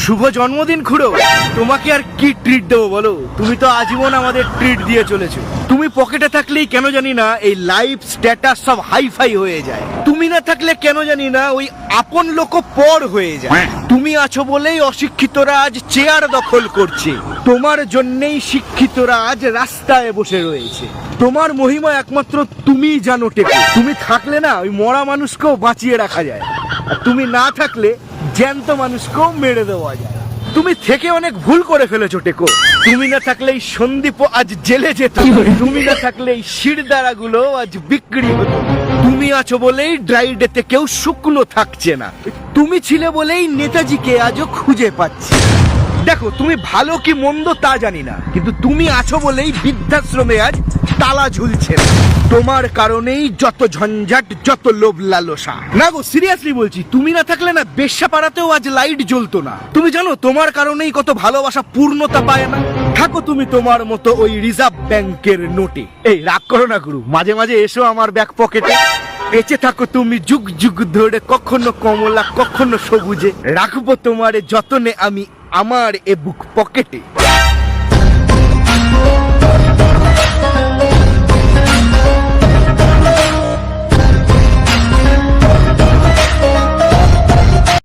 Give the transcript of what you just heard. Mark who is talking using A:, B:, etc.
A: শুভ জন্মদিন খুড়ো। তোমাকে আর কি ট্রিট দেবো বলো? তুমি তো আজীবন আমাদের ট্রিট দিয়ে চলেছো। তুমি পকেটে থাকলেই কেন জানি না এই লাইফ স্ট্যাটাস সব হাইফাই হয়ে যায়। তুমি না থাকলে কেন জানি না ওই আপন লোক পর হয়ে যায়। তুমি আছো বলেই অশিক্ষিতরা আজ চেয়ার দখল করছে, তোমার জন্যেই শিক্ষিতরা আজ রাস্তায় বসে রয়েছে। তোমার মহিমা একমাত্র তুমিই জানো টেকো। তুমি থাকলে না ওই মরা মানুষকেও বাঁচিয়ে রাখা যায়, আর তুমি না থাকলে জ্যান্ত মানুষকেও মেরে দেওয়া যায়। তুমি থেকে অনেক ভুল করে ফেলেছো টেকো। তুমি না থাকলে এই সন্দীপ আজ জেলে যেত, তুমি না থাকলে এই শিরদাঁড়া গুলো আজ বিক্রি হতো। তুমি আছো বলেই ড্রাই ডেতে কেউ শুকনো থাকছে না। তুমি ছিলে বলেই নেতাজিকে আজও খুঁজে পাচ্ছি। দেখো, তুমি ভালো কি মন্দ তা জানি না, কিন্তু তুমি আছো বলেই বৃদ্ধাশ্রমে আজ তালা ঝুলছে না। তোমার কারণেই যত ঝঞ্ঝাট, যত লোভ লালসা। না গো, সিরিয়াসলি বলছি, তুমি না থাকলে না বেশ্যাপাড়াতেও আজ লাইট জ্বলতো না। তুমি জানো তোমার কারণেই কত ভালোবাসা পূর্ণতা পায় না। থাকো তুমি তোমার মতো ওই রিজার্ভ ব্যাংকের নোটে। এই রাগ করো না গুরু, মাঝে মাঝে এসো আমার ব্যাক পকেটে। বেঁচে থাকো তুমি যুগ যুগ ধরে, কখনো কমলা কখনো সবুজে। রাখবো তোমারে যতনে আমি আমার এ বুক পকেটে।